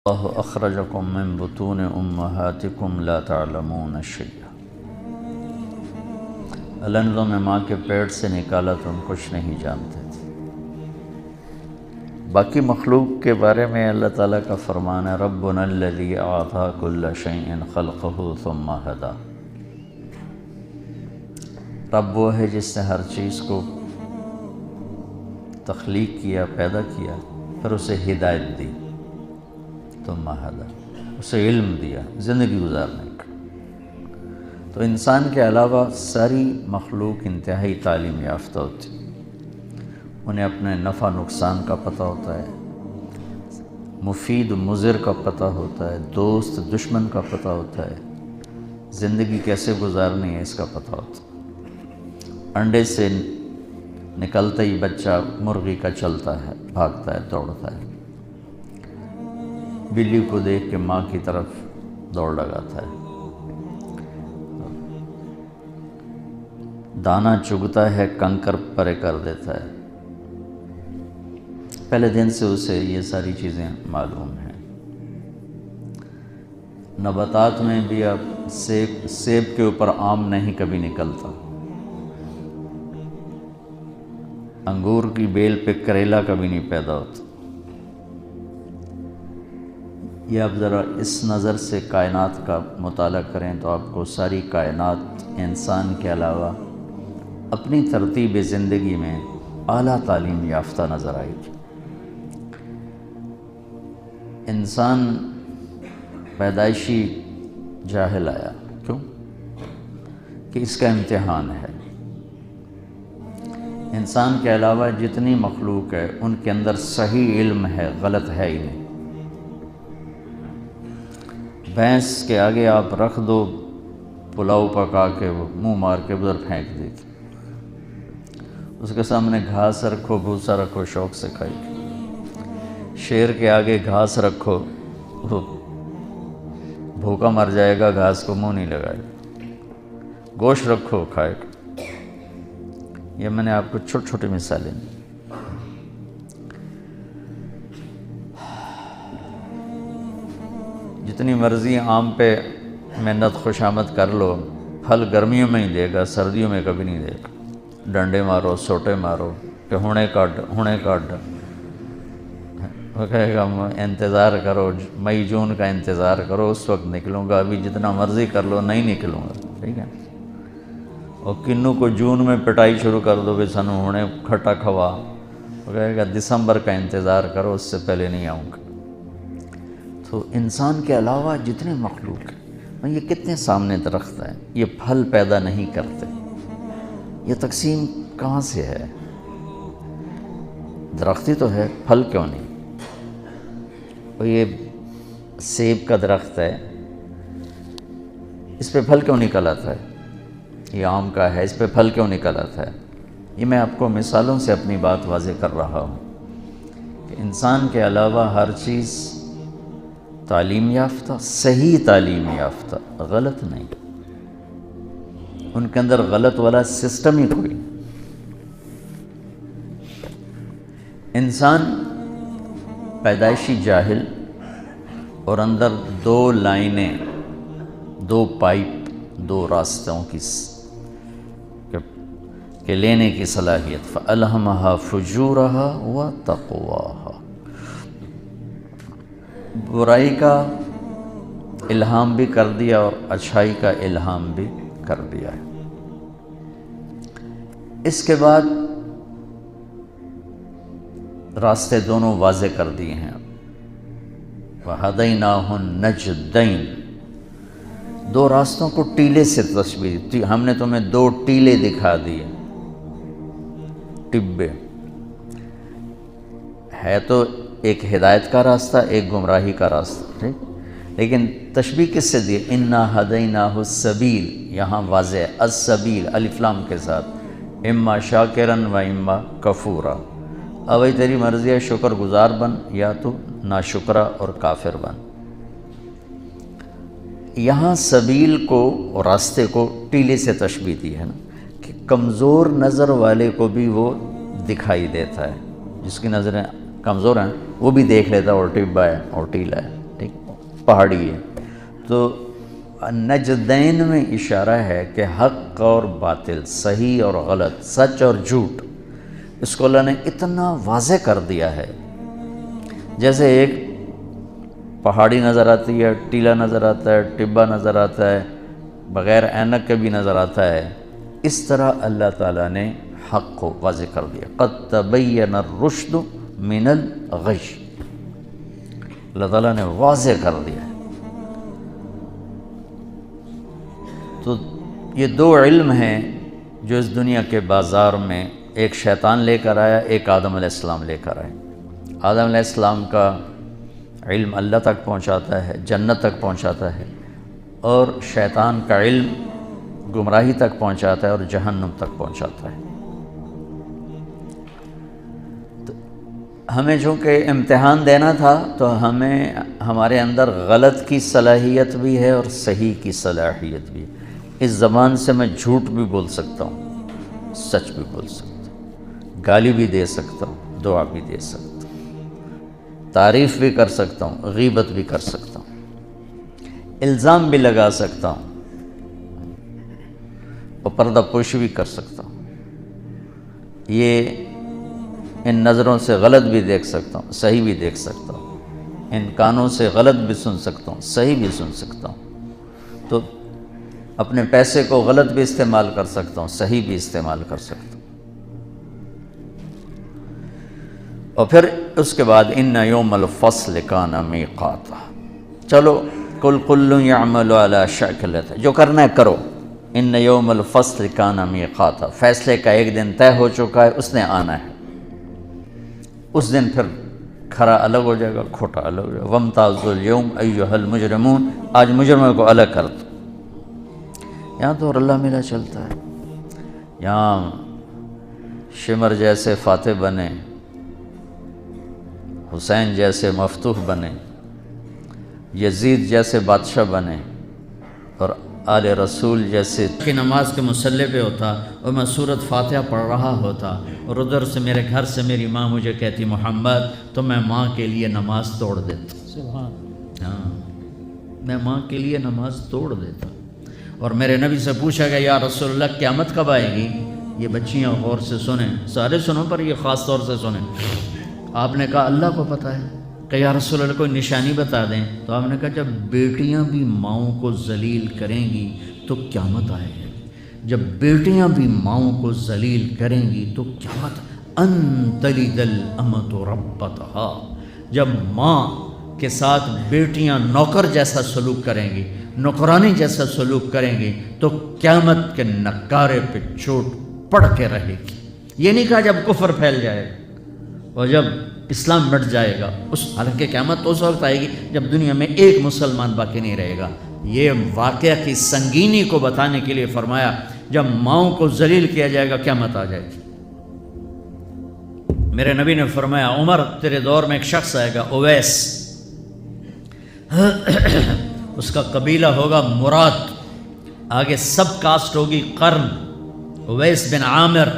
اللہ اخرجکم من بطون امہاتکم لا تعلمون شیئا، اللہ نے تمہیں ماں کے پیٹ سے نکالا، تم کچھ نہیں جانتے تھے۔ باقی مخلوق کے بارے میں اللہ تعالیٰ کا فرمان ہے ربنا الذی اعطی کل شیء خلقہ ثم ہدی، رب وہ ہے جس نے ہر چیز کو تخلیق کیا، پیدا کیا، پھر اسے ہدایت دی، ثم ہدی، اسے علم دیا زندگی گزارنے کا۔ تو انسان کے علاوہ ساری مخلوق انتہائی تعلیم یافتہ ہوتی، انہیں اپنے نفع نقصان کا پتہ ہوتا ہے، مفید مضر کا پتہ ہوتا ہے، دوست دشمن کا پتہ ہوتا ہے، زندگی کیسے گزارنی ہے اس کا پتہ ہوتا ہے۔ انڈے سے نکلتا ہی بچہ مرغی کا چلتا ہے، بھاگتا ہے، دوڑتا ہے، بلی کو دیکھ کے ماں کی طرف دوڑ لگاتا ہے، دانا چگتا ہے، کنکر پرے کر دیتا ہے، پہلے دن سے اسے یہ ساری چیزیں معلوم ہیں۔ نباتات میں بھی اب سیب کے اوپر آم نہیں کبھی نکلتا، انگور کی بیل پہ کریلا کبھی نہیں پیدا ہوتا۔ یہ آپ ذرا اس نظر سے کائنات کا مطالعہ کریں تو آپ کو ساری کائنات انسان کے علاوہ اپنی ترتیب زندگی میں اعلیٰ تعلیم یافتہ نظر آئے گی۔ انسان پیدائشی جاہل آیا، کیوں؟ کہ اس کا امتحان ہے۔ انسان کے علاوہ جتنی مخلوق ہے ان کے اندر صحیح علم ہے، غلط ہے ہی نہیں۔ بھینس کے آگے آپ رکھ دو پلاؤ پکا کے، وہ منہ مار کے ادھر پھینک دے گی، اس کے سامنے گھاس رکھو، بھوسا رکھو، شوق سے کھائے گی۔ شیر کے آگے گھاس رکھو، وہ بھوکا مر جائے گا، گھاس کو منہ نہیں لگائے گا۔ گوشت رکھو، کھائے گا۔ یہ میں نے آپ کو چھوٹی چھوٹی مثالیں دی۔ جتنی مرضی آم پہ محنت خوشامد کر لو، پھل گرمیوں میں ہی دے گا، سردیوں میں کبھی نہیں دے گا۔ ڈنڈے مارو، سوٹے مارو کہ ہونے کاٹ وہ کہے گا انتظار کرو، مئی جون کا انتظار کرو، اس وقت نکلوں گا، ابھی جتنا مرضی کر لو نہیں نکلوں گا، ٹھیک ہے۔ اور کنوں کو جون میں پٹائی شروع کر دو کہ سنو ہونے کھٹا کھوا، وہ کہے گا دسمبر کا انتظار کرو، اس سے پہلے نہیں آؤں گا۔ تو انسان کے علاوہ جتنے مخلوق ہیں، یہ کتنے سامنے درخت ہیں، یہ پھل پیدا نہیں کرتے، یہ تقسیم کہاں سے ہے؟ درختی تو ہے، پھل کیوں نہیں؟ اور یہ سیب کا درخت ہے، اس پہ پھل کیوں نکل آتا ہے؟ یہ آم کا ہے، اس پہ پھل کیوں نکل آتا ہے؟ یہ میں آپ کو مثالوں سے اپنی بات واضح کر رہا ہوں کہ انسان کے علاوہ ہر چیز تعلیم یافتہ، صحیح تعلیم یافتہ، غلط نہیں۔ ان کے اندر غلط والا سسٹم ہی کوئی۔ انسان پیدائشی جاہل، اور اندر دو لائنیں، دو پائپ، دو راستوں کی کہ لینے کی صلاحیت، فَأَلْهَمَهَا فُجُورَهَا وَتَقْوَاهَا، برائی کا الہام بھی کر دیا اور اچھائی کا الہام بھی کر دیا ہے۔ اس کے بعد راستے دونوں واضح کر دیے ہیں، وَهَدَيْنَاهُ النَّجْدَيْنِ، دو راستوں کو ٹیلے سے تشبیہ دی، ہم نے تمہیں دو ٹیلے دکھا دیے، ٹبے ہے تو ایک ہدایت کا راستہ، ایک گمراہی کا راستہ، ٹھیک، لیکن تشبیہ کس سے دی؟ اِنَّا هَدَيْنَاهُ السَّبِيلَ، یہاں واضح السبیل الف لام کے ساتھ، اما شاکرا و اما کفورا، اب تیری مرضی ہے، شکر گزار بن یا تو ناشکرا اور کافر بن۔ یہاں سبیل کو اور راستے کو ٹیلے سے تشبیہ دی ہے نا، کہ کمزور نظر والے کو بھی وہ دکھائی دیتا ہے، جس کی نظریں کمزور ہیں وہ بھی دیکھ لیتا اور ٹبا ہے اور ٹیلا ہے، پہاڑی ہے. تو نجدین میں اشارہ ہے کہ حق اور باطل، صحیح اور غلط، سچ اور جھوٹ، اس کو اللہ نے اتنا واضح کر دیا ہے. جیسے ایک پہاڑی نظر آتی ہے، ٹیلا نظر آتا ہے، ٹبا نظر آتا ہے، بغیر اینک کے بھی نظر آتا ہے، اس طرح اللہ تعالیٰ نے حق کو واضح کر دیا. قد تبین الرشد من الغی، اللہ تعالیٰ نے واضح کر دیا. تو یہ دو علم ہیں جو اس دنیا کے بازار میں ایک شیطان لے کر آیا، ایک آدم علیہ السلام لے کر آئے. آدم علیہ السلام کا علم اللہ تک پہنچاتا ہے، جنت تک پہنچاتا ہے، اور شیطان کا علم گمراہی تک پہنچاتا ہے اور جہنم تک پہنچاتا ہے. تو ہمیں چونکہ امتحان دینا تھا تو ہمیں ہمارے اندر غلط کی صلاحیت بھی ہے اور صحیح کی صلاحیت بھی ہے. اس زبان سے میں جھوٹ بھی بول سکتا ہوں، سچ بھی بول سکتا ہوں، گالی بھی دے سکتا ہوں، دعا بھی دے سکتا ہوں، تعریف بھی کر سکتا ہوں، غیبت بھی کر سکتا ہوں، الزام بھی لگا سکتا ہوں، اور پردہ پوشی بھی کر سکتا ہوں. یہ ان نظروں سے غلط بھی دیکھ سکتا ہوں، صحیح بھی دیکھ سکتا ہوں. ان کانوں سے غلط بھی سن سکتا ہوں، صحیح بھی سن سکتا ہوں. تو اپنے پیسے کو غلط بھی استعمال کر سکتا ہوں، صحیح بھی استعمال کر سکتا ہوں. اور پھر اس کے بعد ان یوم الفصل کان میقاتا. چلو کل یعمل علی شاکلتہ، جو کرنا ہے کرو. ان یوم الفصل کان میقاتا، فیصلے کا ایک دن طے ہو چکا ہے، اس نے آنا ہے. اس دن پھر کھرا الگ ہو جائے گا، کھوٹا الگ ہو جائے گا. وامتازوا اليوم ایھا المجرمون، آج مجرموں کو الگ کر دو. یہاں تو رلا ملا چلتا ہے. یہاں شمر جیسے فاتح بنے، حسین جیسے مفتوح بنے، یزید جیسے بادشاہ بنے، اور آل رسول جیسے کہ نماز کے مصلی پہ ہوتا اور میں سورۃ فاتحہ پڑھ رہا ہوتا، اور ادھر سے میرے گھر سے میری ماں مجھے کہتی محمد، تو میں ماں کے لیے نماز توڑ دیتا. ہاں، میں ماں کے لیے نماز توڑ دیتا. اور میرے نبی سے پوچھا گیا یا رسول اللہ قیامت کب آئے گی؟ یہ بچیاں غور سے سنیں، سارے سنوں پر یہ خاص طور سے سنیں. آپ نے کہا اللہ کو پتہ ہے. کہ یا رسول اللہ کوئی نشانی بتا دیں. تو آپ نے کہا جب بیٹیاں بھی ماؤں کو ذلیل کریں گی تو قیامت آئے گی. جب بیٹیاں بھی ماؤں کو ذلیل کریں گی تو قیامت. ان تلد الامۃ ربتہا، جب ماں کے ساتھ بیٹیاں نوکر جیسا سلوک کریں گی، نوکرانی جیسا سلوک کریں گی، تو قیامت کے نکارے پہ چوٹ پڑ کے رہے گی. یہ نہیں کہا جب کفر پھیل جائے گا اور جب اسلام مٹ جائے گا. حالانکہ قیامت تو اس وقت آئے گی جب دنیا میں ایک مسلمان باقی نہیں رہے گا. یہ واقعہ کی سنگینی کو بتانے کے لیے فرمایا جب ماؤں کو ذلیل کیا جائے گا قیامت آ جائے گی. میرے نبی نے فرمایا عمر تیرے دور میں ایک شخص آئے گا اویس، اس کا قبیلہ ہوگا مراد، آگے سب کاسٹ ہوگی قرن، اویس بن عامر.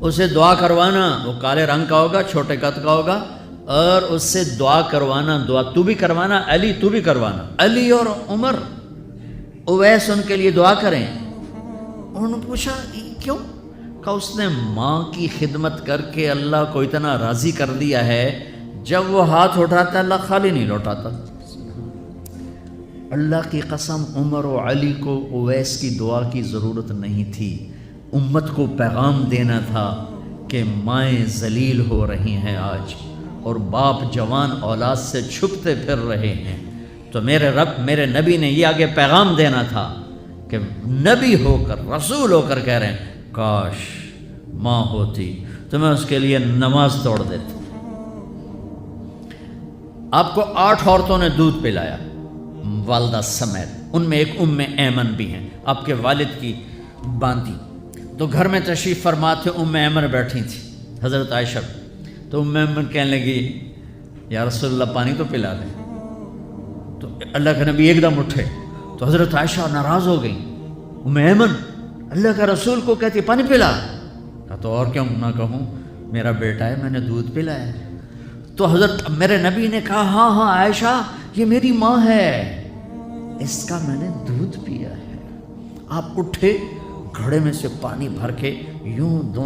اسے دعا کروانا، وہ کالے رنگ کا ہوگا، چھوٹے قد کا ہوگا، اور اس سے دعا کروانا. دعا تو بھی کروانا، علی تو بھی کروانا. علی اور عمر، اویس ان کے لیے دعا کریں. انہوں نے پوچھا کیوں؟ کہ اس نے ماں کی خدمت کر کے اللہ کو اتنا راضی کر دیا ہے، جب وہ ہاتھ اٹھاتا اللہ خالی نہیں لوٹاتا. اللہ کی قسم عمر و علی کو اویس کی دعا کی ضرورت نہیں تھی. امت کو پیغام دینا تھا کہ مائیں ذلیل ہو رہی ہیں آج، اور باپ جوان اولاد سے چھپتے پھر رہے ہیں. تو میرے رب، میرے نبی نے یہ آگے پیغام دینا تھا کہ نبی ہو کر، رسول ہو کر کہہ رہے ہیں کاش ماں ہوتی تو میں اس کے لیے نماز توڑ دیتا. آپ کو 8 عورتوں نے دودھ پلایا والدہ سمیت، ان میں ایک ام ایمن بھی ہیں، آپ کے والد کی باندی. تو گھر میں تشریف فرما تھے، ام ایمن بیٹھی تھی حضرت عائشہ. تو ام ایمن کہنے لگی یا رسول اللہ پانی تو پلا دیں. تو اللہ کے نبی ایک دم اٹھے تو حضرت عائشہ ناراض ہو گئی. ام ایمن اللہ کا رسول کو کہتی پانی پلا. تو اور کیوں نہ کہوں، میرا بیٹا ہے، میں نے دودھ پلایا ہے. تو حضرت میرے نبی نے کہا ہاں ہاں عائشہ یہ میری ماں ہے، اس کا میں نے دودھ پیا ہے۔ آپ اٹھے، گھڑے میں سے پانی بھر کے یوں دونوں